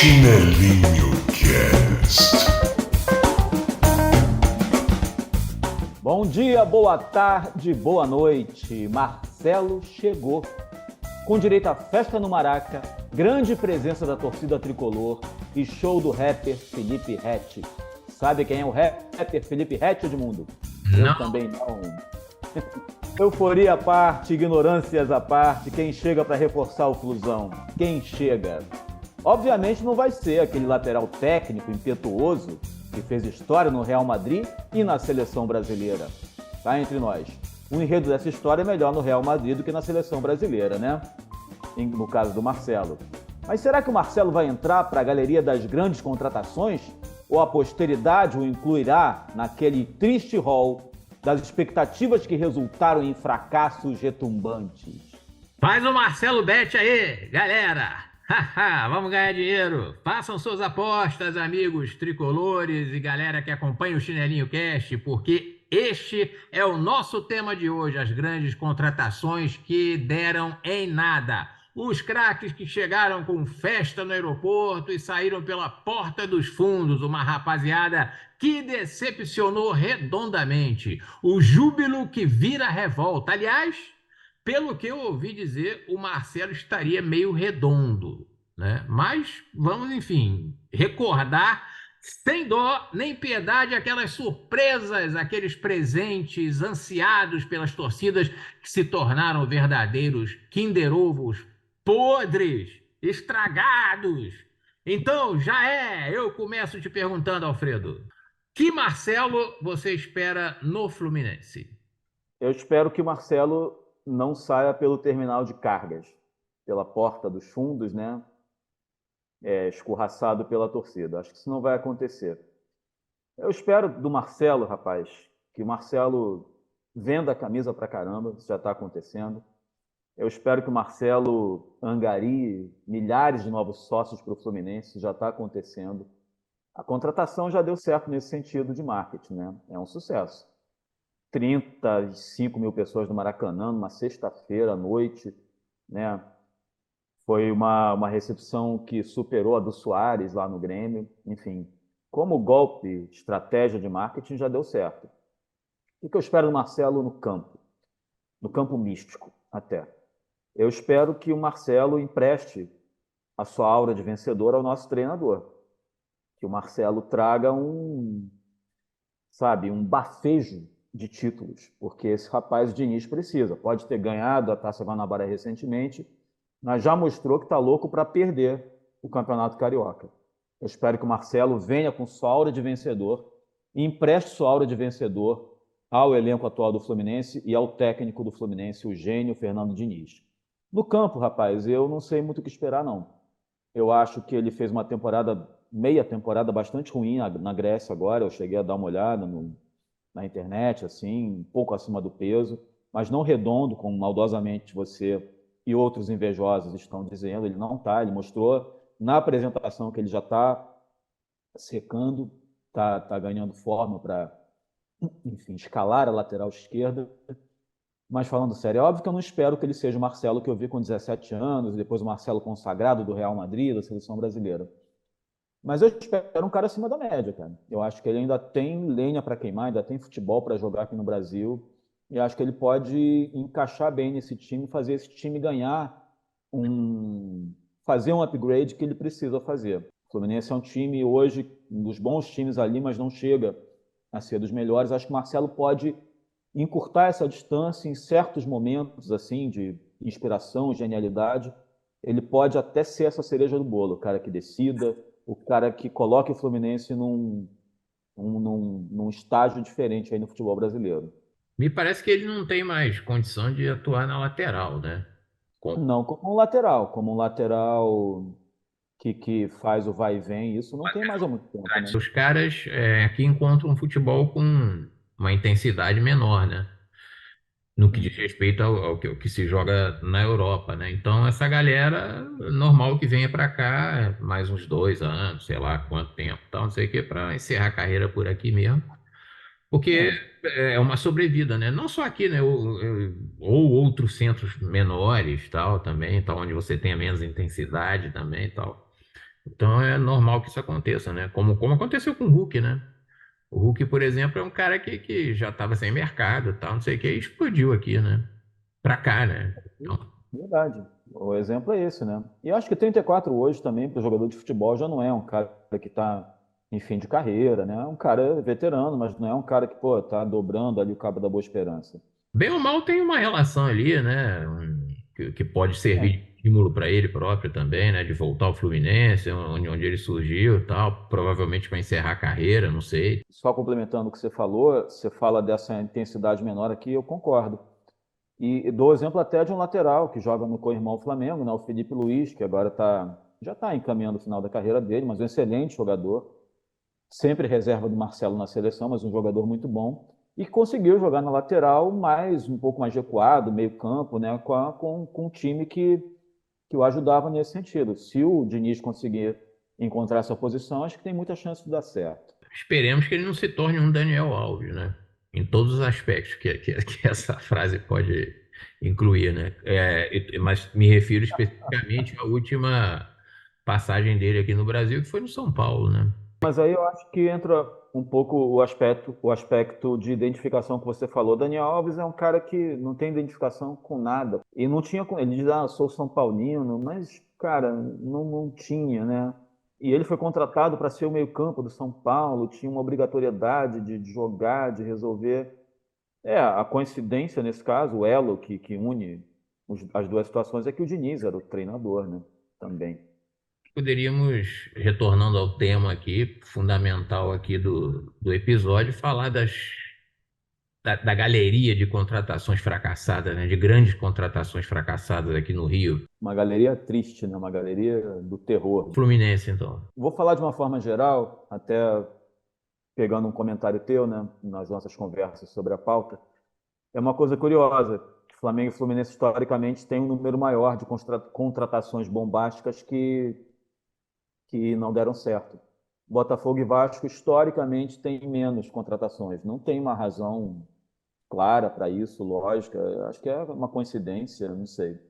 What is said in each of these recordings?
Chinelinho Cast. Bom dia, boa tarde, boa noite. Marcelo chegou. Com direito a festa no Maraca, grande presença da torcida tricolor e show do rapper Felipe Ret. Sabe quem é o rapper Felipe Ret, Edmundo? Não. Eu também não. Euforia à parte, ignorâncias à parte, quem chega para reforçar o Flusão? Quem chega? Obviamente não vai ser aquele lateral técnico impetuoso que fez história no Real Madrid e na seleção brasileira. Tá entre nós. O enredo dessa história é melhor no Real Madrid do que na seleção brasileira, né? No caso do Marcelo. Mas será que o Marcelo vai entrar para a galeria das grandes contratações? Ou a posteridade o incluirá naquele triste rol das expectativas que resultaram em fracassos retumbantes? Faz o Marcelo Bet aí, galera! Vamos ganhar dinheiro! Façam suas apostas, amigos tricolores e galera que acompanha o Chinelinho Cast, porque este é o nosso tema de hoje, as grandes contratações que deram em nada. Os craques que chegaram com festa no aeroporto e saíram pela porta dos fundos, uma rapaziada que decepcionou redondamente. O júbilo que vira revolta. Aliás, pelo que eu ouvi dizer, o Marcelo estaria meio redondo, né? Mas vamos, enfim, recordar sem dó nem piedade aquelas surpresas, aqueles presentes ansiados pelas torcidas que se tornaram verdadeiros Kinder Ovos podres, estragados. Então, eu começo te perguntando, Alfredo, que Marcelo você espera no Fluminense? Eu espero que o Marcelo não saia pelo terminal de cargas, pela porta dos fundos, né? Escorraçado pela torcida. Acho que isso não vai acontecer. Eu espero do Marcelo, rapaz, que o Marcelo venda a camisa pra caramba, isso já está acontecendo. Eu espero que o Marcelo angarie milhares de novos sócios para o Fluminense, já está acontecendo. A contratação já deu certo nesse sentido de marketing, né? É um sucesso. 35 mil pessoas no Maracanã, numa sexta-feira à noite, né? Foi uma recepção que superou a do Suárez lá no Grêmio. Enfim, como golpe, estratégia de marketing já deu certo. O que eu espero do Marcelo no campo místico até? Eu espero que o Marcelo empreste a sua aura de vencedor ao nosso treinador. Que o Marcelo traga um bafejo de títulos, porque esse rapaz, o Diniz, precisa. Pode ter ganhado a Taça Guanabara recentemente, mas já mostrou que está louco para perder o Campeonato Carioca. Eu espero que o Marcelo venha com sua aura de vencedor e empreste sua aura de vencedor ao elenco atual do Fluminense e ao técnico do Fluminense, o gênio Fernando Diniz. No campo, rapaz, eu não sei muito o que esperar, não. Eu acho que ele fez uma meia temporada bastante ruim na Grécia agora. Eu cheguei a dar uma olhada na internet, assim, um pouco acima do peso, mas não redondo, como maldosamente você e outros invejosos estão dizendo. Ele não está, ele mostrou na apresentação que ele já está secando, está ganhando forma para, enfim, escalar a lateral esquerda. Mas falando sério, é óbvio que eu não espero que ele seja o Marcelo que eu vi com 17 anos, depois o Marcelo consagrado do Real Madrid, da seleção brasileira. Mas eu espero um cara acima da média, cara. Eu acho que ele ainda tem lenha para queimar, ainda tem futebol para jogar aqui no Brasil. E acho que ele pode encaixar bem nesse time, fazer esse time fazer um upgrade que ele precisa fazer. O Fluminense é um time hoje, um dos bons times ali, mas não chega a ser dos melhores. Acho que o Marcelo pode encurtar essa distância em certos momentos assim de inspiração, genialidade. Ele pode até ser essa cereja do bolo, o cara que decida, o cara que coloque o Fluminense num estágio diferente aí no futebol brasileiro. Me parece que ele não tem mais condição de atuar na lateral, né? Não como um lateral que faz o vai e vem, isso não tem mais há muito tempo, né? Os caras aqui encontram um futebol com uma intensidade menor, né? No que diz respeito ao que se joga na Europa, né? Então, essa galera, normal que venha para cá mais uns 2 anos, sei lá quanto tempo, tal, não sei o que, para encerrar a carreira por aqui mesmo. Porque É. é uma sobrevida, né? Não só aqui, né? Ou outros centros menores, tal, também, tal, onde você tenha menos intensidade também, tal. Então é normal que isso aconteça, né? Como aconteceu com o Hulk, né? O Hulk, por exemplo, é um cara que já estava sem mercado, e tal, não sei o que, e explodiu aqui, né? Pra cá, né? Então, Verdade. O exemplo é esse, né? E eu acho que 34 hoje também, para o jogador de futebol, já não é um cara que está em fim de carreira, né? É um cara veterano, mas não é um cara que, pô, tá dobrando ali o cabo da Boa Esperança. bem ou mal tem uma relação ali, né? Que pode servir É. de estímulo para ele próprio também, né? De voltar ao Fluminense, onde ele surgiu, e tal, provavelmente para encerrar a carreira, não sei. Só complementando o que você falou, você fala dessa intensidade menor aqui, eu concordo. E dou exemplo até de um lateral que joga no co-irmão Flamengo, né? O Felipe Luiz, que agora já está encaminhando o final da carreira dele, mas um excelente jogador. Sempre reserva do Marcelo na seleção, mas um jogador muito bom, e conseguiu jogar na lateral um pouco mais recuado, meio campo, né, com um time que o ajudava nesse sentido. Se o Diniz conseguir encontrar essa posição, acho que tem muita chance de dar certo. Esperemos que ele não se torne um Daniel Alves, né? Em todos os aspectos que essa frase pode incluir, né? Mas me refiro especificamente à última passagem dele aqui no Brasil, que foi no São Paulo, né? Mas aí eu acho que entra um pouco o aspecto de identificação que você falou. Daniel Alves é um cara que não tem identificação com nada. E não tinha com ele diz, sou São Paulino, mas, cara, não tinha, né? E ele foi contratado para ser o meio-campo do São Paulo, tinha uma obrigatoriedade de jogar, de resolver. A coincidência nesse caso, o elo que une as duas situações é que o Diniz era o treinador, né? Também. Poderíamos, retornando ao tema aqui, fundamental aqui do episódio, falar da galeria de contratações fracassadas, né? De grandes contratações fracassadas aqui no Rio. Uma galeria triste, né? Uma galeria do terror. Fluminense, então. Vou falar de uma forma geral, até pegando um comentário teu, né, nas nossas conversas sobre a pauta. É uma coisa curiosa, que Flamengo e Fluminense historicamente têm um número maior de contratações bombásticas que não deram certo. Botafogo e Vasco historicamente têm menos contratações. Não tem uma razão clara para isso, lógica. Acho que é uma coincidência, não sei.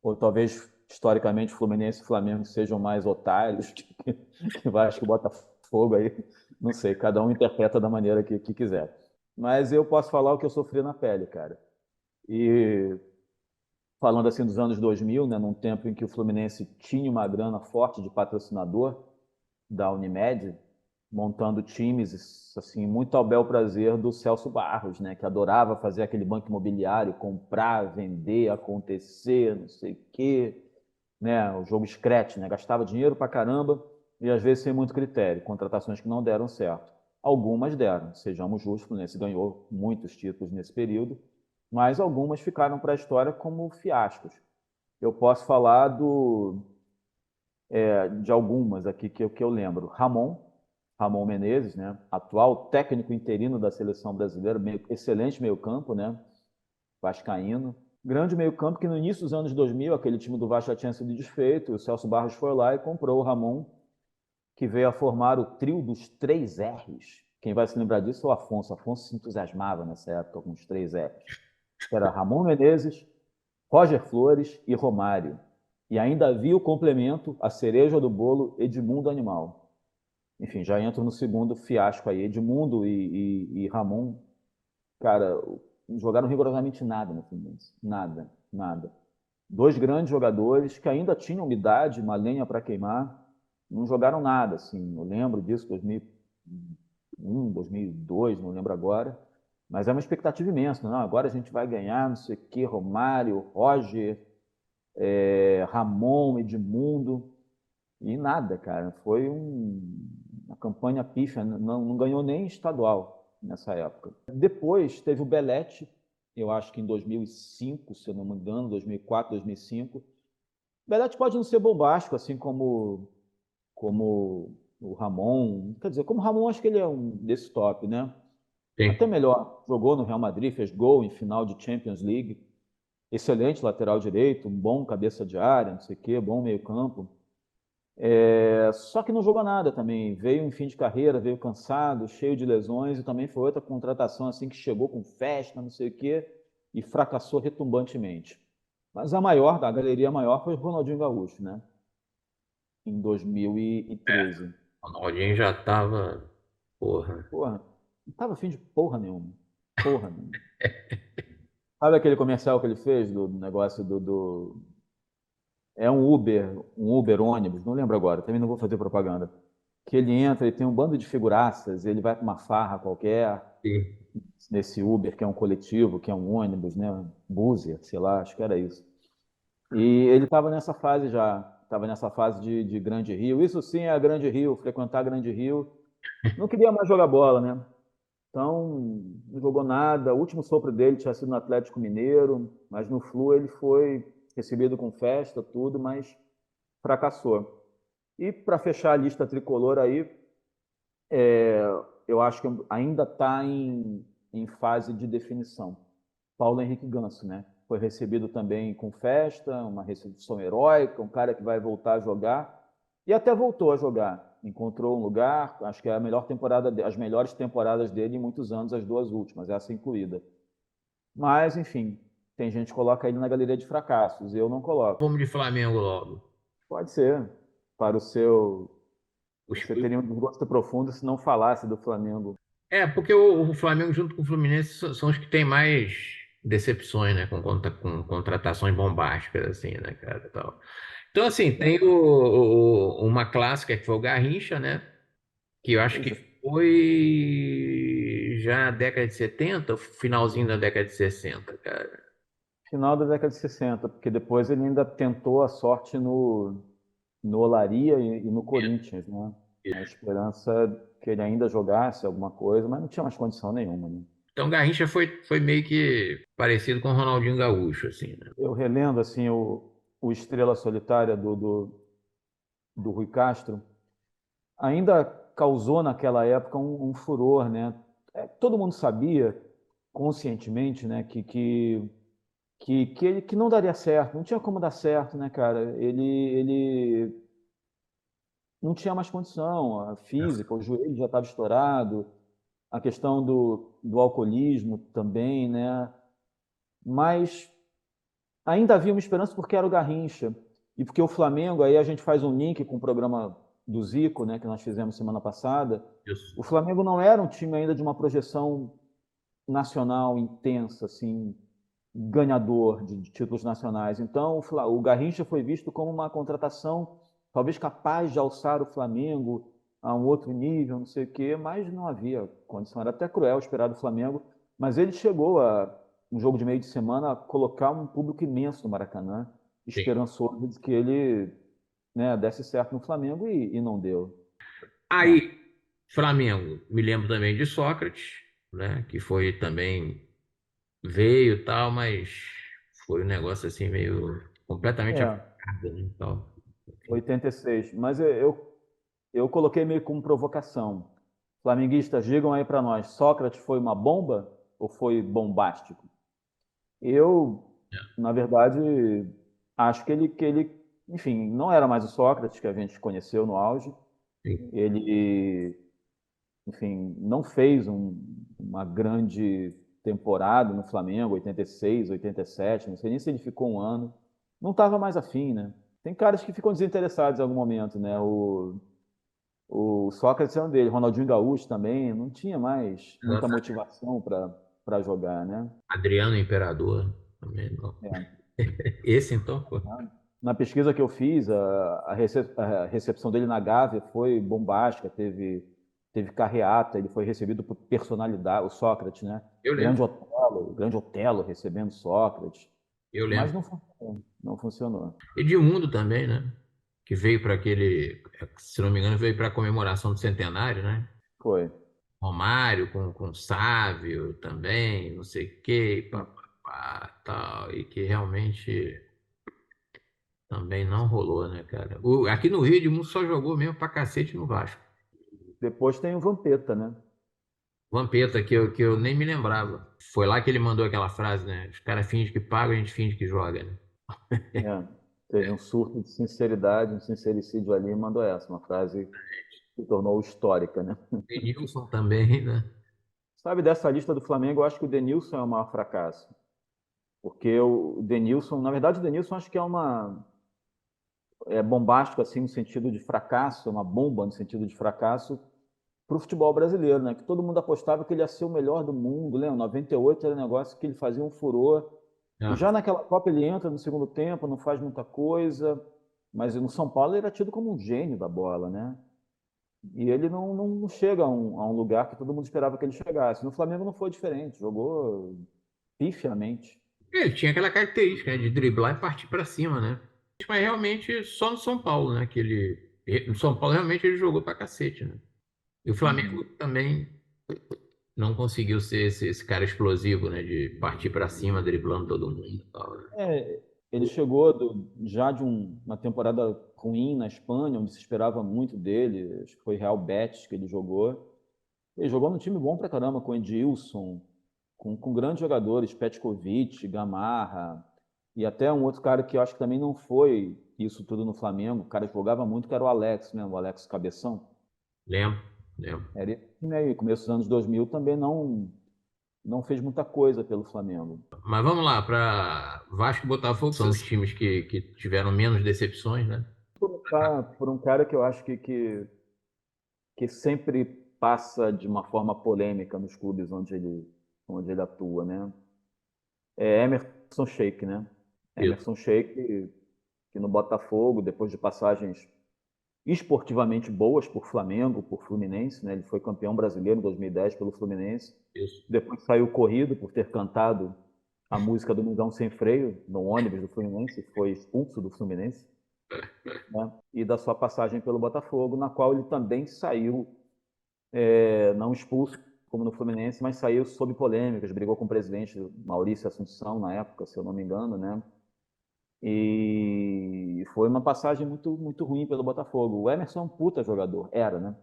Ou talvez historicamente Fluminense e Flamengo sejam mais otários que Vasco e Botafogo aí, não sei, cada um interpreta da maneira que quiser. Mas eu posso falar o que eu sofri na pele, cara. E falando assim dos anos 2000, né, num tempo em que o Fluminense tinha uma grana forte de patrocinador da Unimed, montando times assim muito ao bel prazer do Celso Barros, né, que adorava fazer aquele banco imobiliário, comprar, vender, acontecer, não sei o quê, né, o jogo scratch, né, gastava dinheiro pra caramba e às vezes sem muito critério, contratações que não deram certo. Algumas deram, sejamos justos, o Fluminense ganhou muitos títulos nesse período, mas algumas ficaram para a história como fiascos. Eu posso falar de algumas aqui que eu lembro. Ramon Menezes, né, atual técnico interino da seleção brasileira, excelente meio-campo, né, vascaíno. Grande meio-campo que no início dos anos 2000, aquele time do Vasco já tinha sido desfeito, e o Celso Barros foi lá e comprou o Ramon, que veio a formar o trio dos três R's. Quem vai se lembrar disso é o Afonso. Afonso se entusiasmava nessa época com os três R's. Era Ramon Menezes, Roger Flores e Romário. E ainda havia o complemento, a cereja do bolo, Edmundo Animal. Enfim, já entro no segundo fiasco aí. Edmundo e Ramon, cara, não jogaram rigorosamente nada no Fluminense. Nada, nada. Dois grandes jogadores que ainda tinham idade, uma lenha para queimar, não jogaram nada, assim. Eu lembro disso, 2001, 2002, não lembro agora. Mas é uma expectativa imensa, não? Agora a gente vai ganhar, não sei o quê, Romário, Roger, Ramon, Edmundo, e nada, cara. Foi uma campanha pífia, não ganhou nem estadual nessa época. Depois teve o Belete, eu acho que em 2005, se eu não me engano, 2004, 2005. Belete pode não ser bombástico, assim como o Ramon. Quer dizer, como o Ramon, acho que ele é um desse top, né? Até Tem. melhor. Jogou no Real Madrid, fez gol em final de Champions League. Excelente lateral direito, um bom cabeça de área, não sei o quê, bom meio-campo. Só que não jogou nada também. Veio em fim de carreira, veio cansado, cheio de lesões, e também foi outra contratação assim que chegou com festa, não sei o quê, e fracassou retumbantemente. Mas a galeria maior foi o Ronaldinho Gaúcho, né? em 2013. O Ronaldinho já tava, porra. Porra, não tava afim de porra nenhuma. Porra nenhuma. Sabe aquele comercial que ele fez do negócio É um Uber ônibus, não lembro agora, também não vou fazer propaganda. Que ele entra e tem um bando de figuraças, ele vai para uma farra qualquer, Sim. nesse Uber, que é um coletivo, que é um ônibus, né? Búzia, sei lá, acho que era isso. E ele estava nessa fase já, estava nessa fase de Grande Rio. Isso sim é a Grande Rio, frequentar Grande Rio. Não queria mais jogar bola, né? Então, não jogou nada. O último sopro dele tinha sido no Atlético Mineiro, mas no Flu ele foi recebido com festa, tudo, mas fracassou. E para fechar a lista tricolor aí, eu acho que ainda está em fase de definição. Paulo Henrique Ganso, né? Foi recebido também com festa, uma recepção heróica, um cara que vai voltar a jogar e até voltou a jogar. Encontrou um lugar, acho que é a melhor temporada, as melhores temporadas dele em muitos anos, as duas últimas, essa incluída. Mas, enfim, tem gente que coloca ele na galeria de fracassos, eu não coloco. Vamos de Flamengo logo. Pode ser, para o seu. Os- Você teria um desgosto profundo se não falasse do Flamengo. porque o Flamengo junto com o Fluminense são os que têm mais decepções, né? Com contratações bombásticas, assim, né, cara, e tal. Então, assim, tem uma clássica que foi o Garrincha, né? Que eu acho Pois que é. foi já na década de 70, finalzinho da década de 60, cara. Final da década de 60, porque depois ele ainda tentou a sorte no Olaria e no Corinthians, né? A esperança que ele ainda jogasse alguma coisa, mas não tinha mais condição nenhuma, né? Então, Garrincha foi meio que parecido com o Ronaldinho Gaúcho, assim, né? Eu relendo assim o Estrela Solitária do Rui Castro, ainda causou naquela época um furor, né? Todo mundo sabia conscientemente, né, que não daria certo, não tinha como dar certo, né, cara? Ele não tinha mais condição, a física, o joelho já estava estourado, a questão do alcoolismo também, né? Mas ainda havia uma esperança porque era o Garrincha e porque o Flamengo, aí a gente faz um link com o programa do Zico, né, que nós fizemos semana passada. Isso. O Flamengo não era um time ainda de uma projeção nacional intensa, assim, ganhador de títulos nacionais. Então, o Garrincha foi visto como uma contratação talvez capaz de alçar o Flamengo a um outro nível, não sei o quê, mas não havia condição. Era até cruel esperar do Flamengo, mas ele chegou um jogo de meio de semana, a colocar um público imenso no Maracanã, Sim. esperançoso de que ele, né, desse certo no Flamengo e não deu. Não. Aí, Flamengo, me lembro também de Sócrates, né? Que foi também, veio e tal, mas foi um negócio assim meio completamente É, apagado, né? E tal. 86. Mas eu coloquei meio como provocação. Flamenguistas, digam aí para nós, Sócrates foi uma bomba ou foi bombástico? Eu, na verdade, acho enfim, não era mais o Sócrates que a gente conheceu no auge. Sim. Ele, enfim, não fez uma grande temporada no Flamengo, 86, 87, não sei nem se ele ficou um ano. Não estava mais afim, né? Tem caras que ficam desinteressados em algum momento, né? O Sócrates é um dele, Ronaldinho Gaúcho também, não tinha mais muita Exatamente. motivação para jogar, né? Adriano Imperador também, não. É. Esse então, pô. Na pesquisa que eu fiz, a recepção dele na Gávea foi bombástica, teve carreata, ele foi recebido por personalidade, o Sócrates, né? Eu lembro, Grande Otelo recebendo Sócrates, eu mas lembro. não funcionou, não funcionou. Edmundo também, né? Que veio para aquele, se não me engano, veio para a comemoração do centenário, né? Foi. Romário com Sávio também, não sei o quê, papapá, tal, e que realmente também não rolou, né, cara? Aqui no Rio, Edmundo só jogou mesmo pra cacete no Vasco. Depois tem o Vampeta, né? Vampeta, que eu nem me lembrava. Foi lá que ele mandou aquela frase, né? Os caras fingem que pagam, a gente finge que joga, né? É, teve um surto de sinceridade, um sincericídio ali e mandou essa, uma frase que se tornou histórica, né? Denilson também, né? Sabe, dessa lista do Flamengo, eu acho que o Denilson é o maior fracasso. Porque o Denilson, na verdade, o Denilson acho que bombástico assim no sentido de fracasso, uma bomba no sentido de fracasso para o futebol brasileiro, né? Que todo mundo apostava que ele ia ser o melhor do mundo, lembra? 98 era um negócio que ele fazia um furor. E Ah, já naquela Copa ele entra no segundo tempo, não faz muita coisa, mas no São Paulo ele era tido como um gênio da bola, né? E ele não chega a um lugar que todo mundo esperava que ele chegasse. No Flamengo não foi diferente, jogou pifiamente. ele tinha aquela característica, né, de driblar e partir para cima, né? Mas realmente só no São Paulo, né? No São Paulo realmente ele jogou pra cacete, né? E o Flamengo Uhum. também não conseguiu ser esse cara explosivo, né? De partir para cima, driblando todo mundo e tal, né? Ele chegou já de uma temporada ruim na Espanha, onde se esperava muito dele, acho que foi Real Betis que ele jogou. Ele jogou num time bom pra caramba, com Edilson, com grandes jogadores, Petkovic, Gamarra, e até um outro cara que eu acho que também não foi isso tudo no Flamengo, o cara que jogava muito, que era o Alex, né? O Alex Cabeção. Lembro, lembro. Era esse time aí, começo dos anos 2000 também não fez muita coisa pelo Flamengo. Mas vamos lá, para Vasco e Botafogo são os times que tiveram menos decepções, né? Por um cara que eu acho que sempre passa de uma forma polêmica nos clubes onde ele atua, né? É Emerson Sheik, né? Isso. Emerson Sheik, que no Botafogo, depois de passagens esportivamente boas por Flamengo, por Fluminense, né? Ele foi campeão brasileiro em 2010 pelo Fluminense. Isso. Depois saiu corrido por ter cantado a música do Mundão Sem Freio no ônibus do Fluminense, e foi expulso do Fluminense, né? E da sua passagem pelo Botafogo, na qual ele também saiu, não expulso como no Fluminense, mas saiu sob polêmicas, brigou com o presidente Maurício Assunção na época, se eu não me engano, né? E foi uma passagem muito, muito ruim pelo Botafogo. O Emerson é um puta jogador, era, né?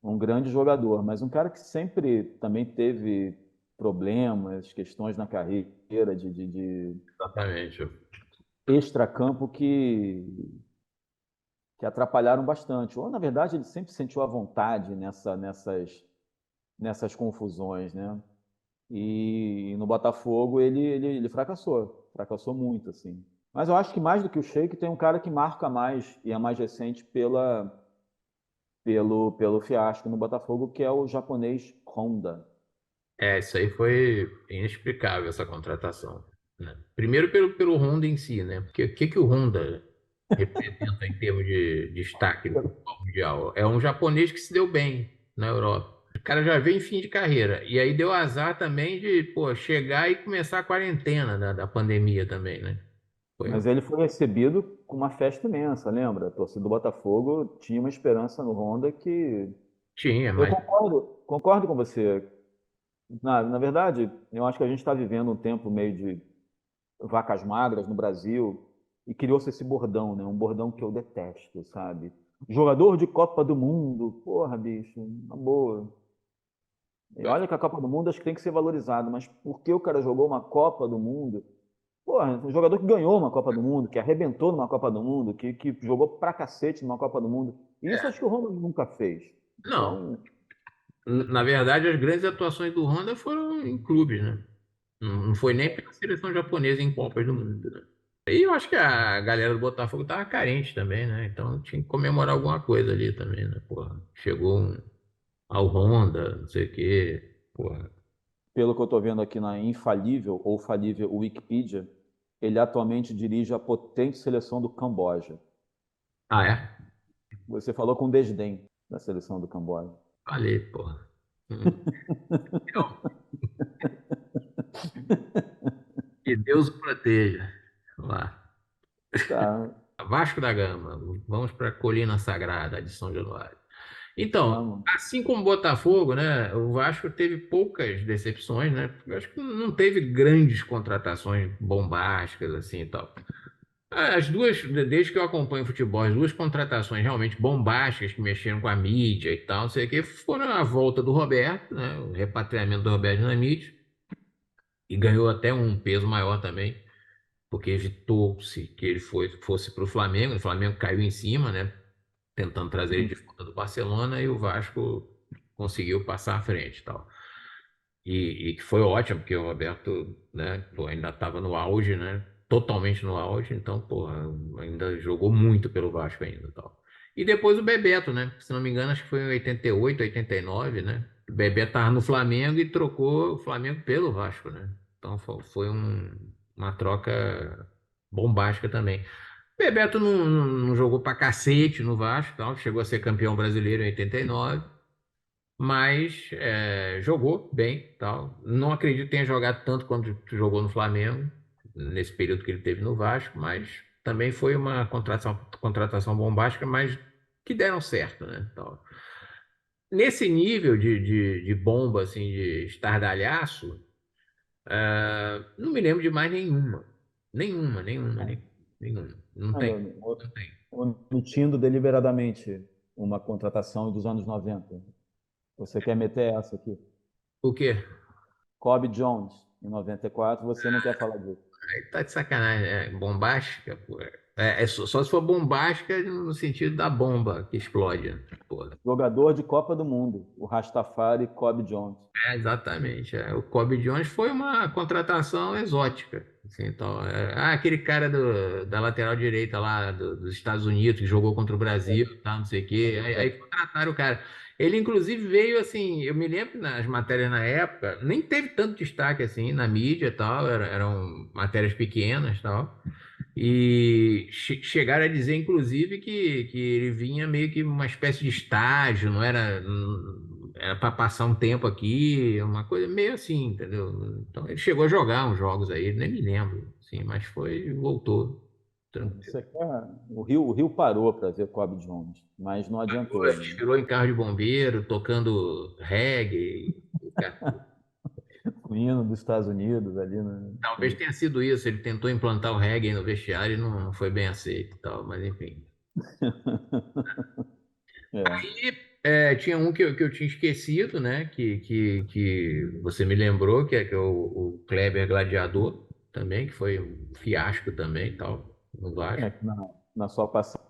Um grande jogador, mas um cara que sempre também teve problemas, questões na carreira de Exatamente. extracampo que atrapalharam bastante. Ou, na verdade, ele sempre sentiu à vontade nessas confusões, né? E no Botafogo ele fracassou muito, assim. Mas eu acho que mais do que o Sheik tem um cara que marca mais e é mais recente pelo fiasco no Botafogo, que é o japonês Honda. Isso aí foi inexplicável, essa contratação, né? Primeiro pelo Honda em si, né? Porque o que o Honda representa em termos de destaque no futebol mundial? É um japonês que se deu bem na Europa. O cara já veio em fim de carreira. E aí deu azar também de, pô, chegar e começar a quarentena da pandemia também, né? Foi, Mas ele foi recebido com uma festa imensa, lembra? A torcida do Botafogo tinha uma esperança no Honda que. tinha, Eu mas concordo com você. Na verdade, eu acho que a gente está vivendo um tempo meio de vacas magras no Brasil e criou-se esse bordão, né? Um bordão que eu detesto, sabe? Jogador de Copa do Mundo, porra, bicho, na boa. E olha que a Copa do Mundo acho que tem que ser valorizado, mas por que o cara jogou uma Copa do Mundo? Porra, um jogador que ganhou uma Copa do Mundo, que arrebentou numa Copa do Mundo, que jogou pra cacete numa Copa do Mundo. Isso acho que o Romulo nunca fez. não. Então, Na verdade, as grandes atuações do Honda foram em clubes, né? Não foi nem pela seleção japonesa em Copas do Mundo, né? E eu acho que a galera do Botafogo tava carente também, né? Então tinha que comemorar alguma coisa ali também, né? Porra, chegou ao Honda, não sei o quê. Porra. pelo que eu estou vendo aqui na infalível ou falível Wikipedia, ele atualmente dirige a potente seleção do Camboja. Ah, é? Você falou com desdém da seleção do Camboja. Falei, porra. Hum. Que Deus o proteja. Vamos lá. Tá, Vasco da Gama, vamos para a Colina Sagrada de São Januário. Então, vamos. assim como o Botafogo, né, o Vasco teve poucas decepções, né? Eu acho que não teve grandes contratações bombásticas assim e tal. As duas, desde que eu acompanho futebol, as duas contratações realmente bombásticas que mexeram com a mídia e tal, não sei o que, foram a volta do Roberto, né, o repatriamento do Roberto na mídia, e ganhou até um peso maior também, porque evitou-se que ele fosse para o Flamengo caiu em cima, né, tentando trazer ele de volta do Barcelona, e o Vasco conseguiu passar à frente e tal. E que foi ótimo, porque o Roberto, né, pô, ainda estava no auge, né? totalmente no auge, então, porra, ainda jogou muito pelo Vasco ainda, e tal. E depois o Bebeto, né? Se não me engano, acho que foi em 88, 89, né? O Bebeto tava no Flamengo e trocou o Flamengo pelo Vasco, né? Então foi uma troca bombástica também. O Bebeto não jogou pra cacete no Vasco, tal, chegou a ser campeão brasileiro em 89, mas jogou bem, tal. Não acredito que tenha jogado tanto quanto jogou no Flamengo, nesse período que ele teve no Vasco, mas também foi uma contratação bombástica, mas que deram certo, né? Tal. Nesse nível de bomba, assim, de estardalhaço, não me lembro de mais nenhuma. Nenhuma. Não tem. Olha, Não tem. omitindo deliberadamente uma contratação dos anos 90. Você quer meter essa aqui? O quê? Cobb Jones, em 94, você não quer falar disso. Aí tá de sacanagem, bombástica, pô. Só se for bombástica no sentido da bomba que explode, né? Pô. Jogador de Copa do Mundo, o Rastafari Cobb Jones. Exatamente. O Cobb Jones foi uma contratação exótica. Assim, então, aquele cara da lateral direita lá dos Estados Unidos que jogou contra o Brasil, tá, não sei o quê. Aí contrataram o cara. Ele, inclusive, veio assim. Eu me lembro nas matérias na época, nem teve tanto destaque assim na mídia e tal, eram matérias pequenas e tal. E chegaram a dizer, inclusive, que ele vinha meio que uma espécie de estágio, não era, era para passar um tempo aqui, uma coisa meio assim, entendeu? Então ele chegou a jogar uns jogos aí, nem me lembro, assim, mas foi, voltou, tranquilo. Isso aqui o Rio parou para ver Cobb Jones, mas não adiantou. Né? Desfilou em carro de bombeiro, tocando reggae. O hino dos Estados Unidos ali, né? Talvez tenha sido isso, ele tentou implantar o reggae no vestiário e não foi bem aceito e tal, mas enfim. É. E tinha um que eu tinha esquecido, né? Que você me lembrou, que é o Kleber Gladiador, também, que foi um fiasco também e tal, no Vasco. Que na sua passagem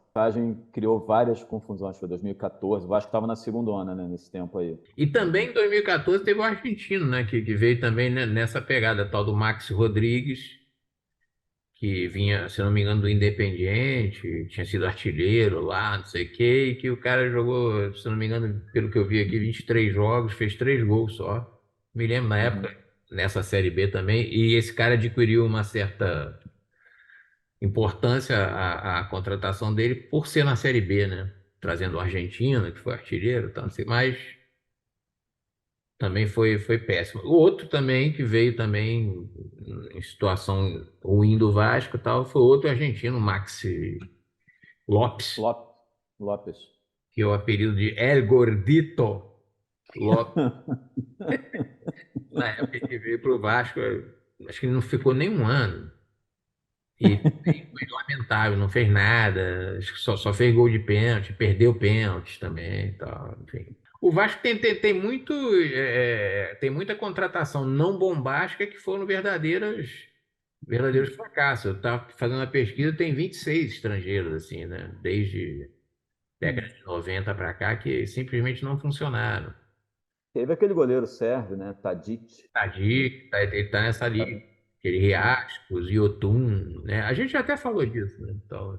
criou várias confusões. Foi 2014. O Vasco estava na segunda onda, né, nesse tempo aí. E também em 2014 teve o argentino, né? Que veio também, né, nessa pegada tal do Maxi Rodrigues, que vinha, se não me engano, do Independiente, tinha sido artilheiro lá, não sei o quê, e que o cara jogou, se não me engano, pelo que eu vi aqui, 23 jogos, fez 3 gols só. Me lembro na Uhum. época, nessa Série B também, e esse cara adquiriu uma certa importância a contratação dele por ser na Série B, né? Trazendo o argentino, que foi artilheiro, tá, assim, mas também foi péssimo. O outro também que veio também em situação ruim do Vasco e tal, foi outro argentino, Maxi Lopes, Lopes. Lopes. que é o apelido de El Gordito Lopes. Na época que veio para o Vasco, acho que ele não ficou nem um ano. E foi lamentável, não fez nada, acho que só fez gol de pênalti, perdeu pênaltis também e tal, enfim. O Vasco tem muita contratação não bombástica que foram verdadeiros fracassos. Eu estava fazendo uma pesquisa, tem 26 estrangeiros, assim, né? Desde década de 90 para cá, que simplesmente não funcionaram. Teve aquele goleiro sérvio, né? Tadic. Tadic, ele tá nessa liga. Aquele Riascos, Yotun, né? A gente até falou disso, né? Então,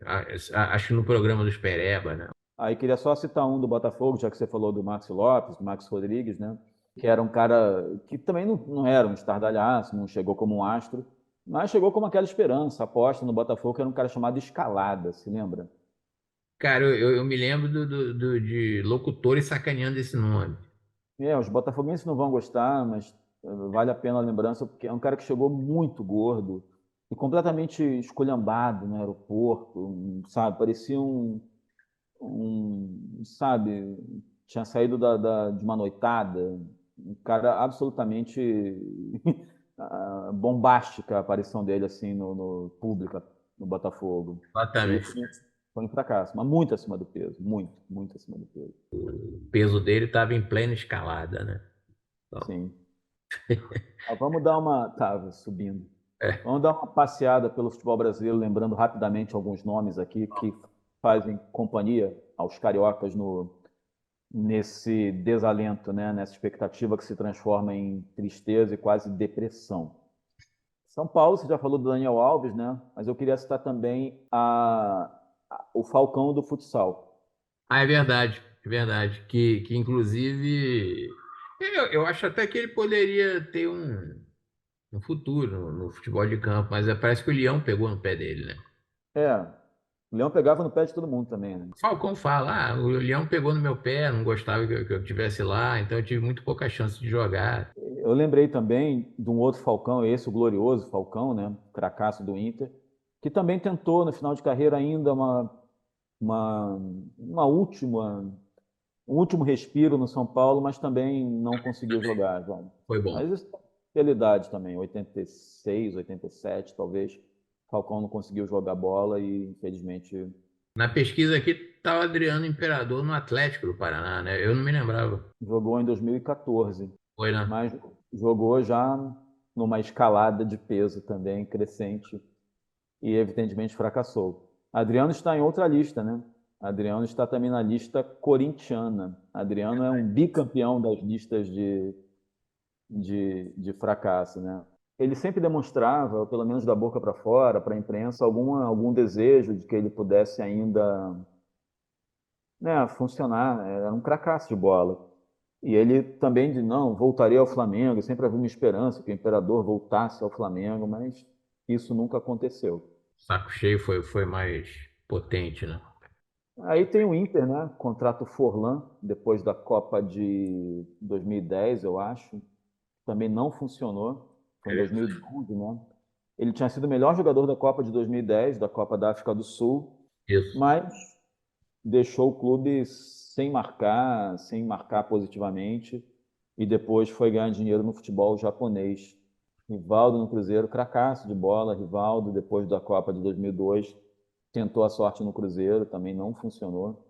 acho que no programa dos Pereba, né? Aí queria só citar um do Botafogo, já que você falou do Maxi Lopes, do Max Rodrigues, né? Que era um cara que também não era um estardalhaço, não chegou como um astro, mas chegou como aquela esperança, aposta no Botafogo, que era um cara chamado Escalada, se lembra? Cara, eu me lembro de locutores sacaneando esse nome. Os botafoguenses não vão gostar, mas vale a pena a lembrança, porque é um cara que chegou muito gordo e completamente esculhambado no aeroporto, sabe? Parecia sabe, tinha saído de uma noitada, um cara absolutamente bombástica a aparição dele assim no público, no Botafogo. E Exatamente. foi um fracasso, mas muito acima do peso, muito acima do peso. O peso dele estava em plena escalada, né? Então, Sim. Vamos dar uma. Tá, subindo. é. Vamos dar uma passeada pelo futebol brasileiro, lembrando rapidamente alguns nomes aqui que fazem companhia aos cariocas nesse desalento, né? Nessa expectativa que se transforma em tristeza e quase depressão. São Paulo, você já falou do Daniel Alves, né? Mas eu queria citar também o Falcão do futsal. Ah, é verdade. Que inclusive, eu acho até que ele poderia ter um futuro no futebol de campo, mas parece que o Leão pegou no pé dele, né? É, o Leão pegava no pé de todo mundo também, né? O Falcão fala, o Leão pegou no meu pé, não gostava que eu tivesse lá, então eu tive muito pouca chance de jogar. Eu lembrei também de um outro Falcão, esse, o glorioso Falcão, né? Cracaço do Inter, que também tentou no final de carreira ainda uma, uma última, um último respiro no São Paulo, mas também não conseguiu jogar, João. Foi bom. Mas isso é pela idade também, 86, 87, talvez. Falcão não conseguiu jogar bola e, infelizmente, Na pesquisa aqui tá o Adriano Imperador no Atlético do Paraná, né? Eu não me lembrava. jogou em 2014, Foi, né? mas jogou já numa escalada de peso também crescente e, evidentemente, fracassou. Adriano está em outra lista, né? Adriano está também na lista corintiana. Adriano é um bicampeão das listas de fracasso, né? Ele sempre demonstrava, pelo menos da boca para fora, para a imprensa, algum desejo de que ele pudesse ainda, né, funcionar. Era um cracaço de bola. E ele também de não, voltaria ao Flamengo. Sempre havia uma esperança que o Imperador voltasse ao Flamengo, mas isso nunca aconteceu. Saco cheio foi mais potente, né? Aí tem o Inter, né? Contrato Forlan, depois da Copa de 2010, eu acho. Também não funcionou. Foi em É, 2012, né? Ele tinha sido o melhor jogador da Copa de 2010, da Copa da África do Sul, isso. mas deixou o clube sem marcar positivamente, e depois foi ganhar dinheiro no futebol japonês. Rivaldo no Cruzeiro, cracaço de bola. Rivaldo, depois da Copa de 2002, tentou a sorte no Cruzeiro, também não funcionou,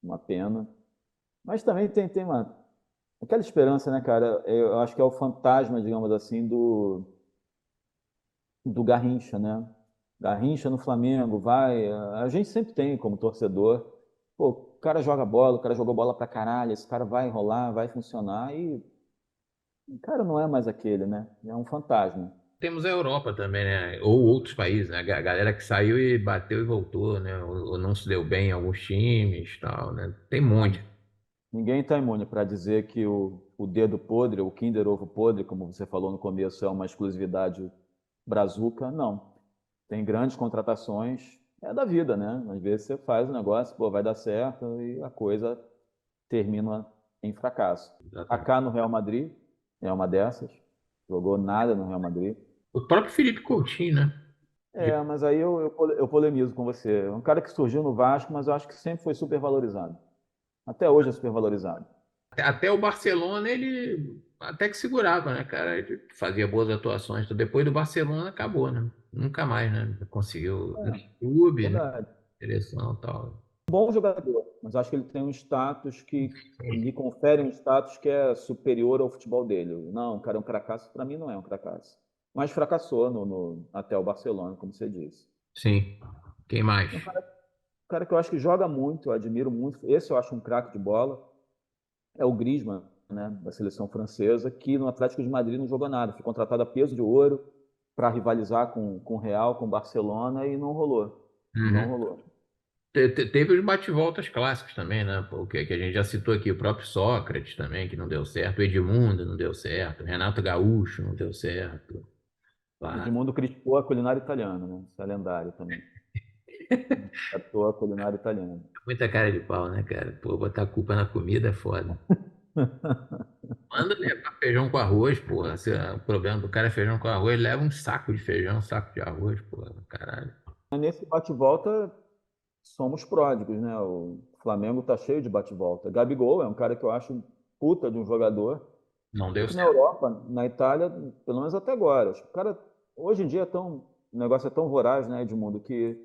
uma pena. Mas também tem aquela esperança, né, cara? Eu acho que é o fantasma, digamos assim, do Garrincha, né? Garrincha no Flamengo, vai. A gente sempre tem como torcedor. Pô, o cara joga bola, o cara jogou bola pra caralho, esse cara vai rolar, vai funcionar, e o cara não é mais aquele, né? É um fantasma. Temos a Europa também, né? Ou outros países, né? A galera que saiu e bateu e voltou, né? Ou não se deu bem em alguns times, tal, né? Tem um monte. Ninguém está imune para dizer que o dedo podre, o Kinder Ovo podre, como você falou no começo, é uma exclusividade brazuca. Não. Tem grandes contratações, é da vida, né? Às vezes você faz o negócio, pô, vai dar certo e a coisa termina em fracasso. Exatamente. Kaká no Real Madrid é uma dessas, jogou nada no Real Madrid. O próprio Felipe Coutinho, né? É, mas aí eu polemizo com você. É um cara que surgiu no Vasco, mas eu acho que sempre foi supervalorizado. Até hoje é supervalorizado. Até o Barcelona, ele até que segurava, né, cara? Ele fazia boas atuações. Depois do Barcelona, acabou, né? Nunca mais, né? Conseguiu É, no clube, né? verdade. Direção e tal. Bom jogador, mas acho que ele tem um status que lhe confere um status que é superior ao futebol dele. Não, o cara é um cracaço, para mim não é um cracaço. Mas fracassou até o Barcelona, como você disse. Sim. Quem mais? Um cara que eu acho que joga muito, eu admiro muito, esse eu acho um craque de bola, é o Griezmann, né, da seleção francesa, que no Atlético de Madrid não jogou nada. Foi contratado a peso de ouro para rivalizar com o Real, com o Barcelona, e não rolou. Não Uhum. rolou. Teve os bate-voltas clássicos também, né? Porque que a gente já citou aqui, o próprio Sócrates também, que não deu certo, o Edmundo não deu certo, o Renato Gaúcho não deu certo. Lá. Edmundo criticou a culinária italiana, né? Isso é lendário também. Criticou a culinária italiana. Muita cara de pau, né, cara? Pô, botar a culpa na comida é foda. Manda levar feijão com arroz, porra. Se o problema do cara é feijão com arroz, leva um saco de feijão, um saco de arroz, porra. Caralho. Nesse bate-volta, somos pródigos, né? O Flamengo tá cheio de bate-volta. Gabigol é um cara que eu acho puta de um jogador. Não E deu que na certo. Europa, na Itália, pelo menos até agora. Acho que o cara, hoje em dia, o negócio é tão voraz, né, Edmundo, que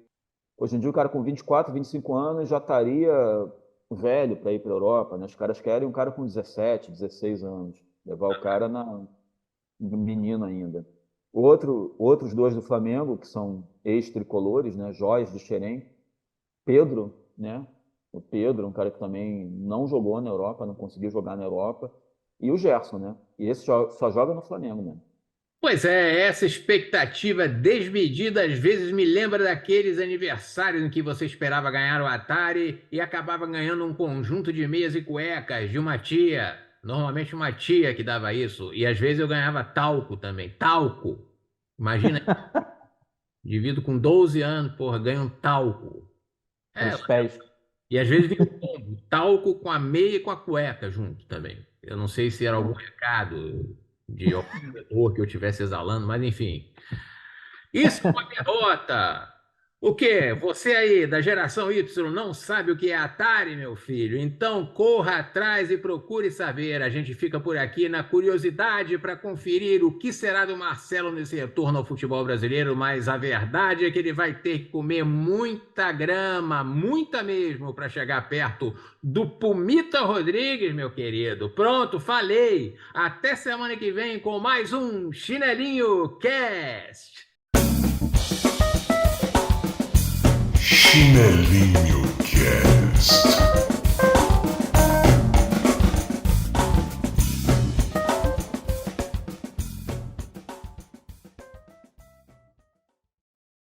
hoje em dia o cara com 24, 25 anos já estaria velho para ir para a Europa, né? Os caras querem um cara com 17, 16 anos. Levar o cara menino ainda. Outros dois do Flamengo, que são ex-tricolores, né? Joias de Xerém. Pedro, né? O Pedro, um cara que também não jogou na Europa, não conseguiu jogar na Europa. E o Gerson, né? E esse só joga no Flamengo, né? Pois é, essa expectativa desmedida às vezes me lembra daqueles aniversários em que você esperava ganhar o Atari e acabava ganhando um conjunto de meias e cuecas de uma tia. Normalmente uma tia que dava isso. E às vezes eu ganhava talco também. Talco. Imagina, divido com 12 anos, porra, ganho um talco. É, Nos pés. e às vezes vinha um combo, talco com a meia e com a cueca junto também. Eu não sei se era algum recado de algum vendedor que eu estivesse exalando, mas enfim. Isso é uma derrota. O quê? Você aí da geração Y não sabe o que é Atari, meu filho? Então corra atrás e procure saber. A gente fica por aqui na curiosidade para conferir o que será do Marcelo nesse retorno ao futebol brasileiro, mas a verdade é que ele vai ter que comer muita grama, muita mesmo, para chegar perto do Pumita Rodrigues, meu querido. Pronto, falei. Até semana que vem com mais um Chinelinho Cast. Chinelinho Cast.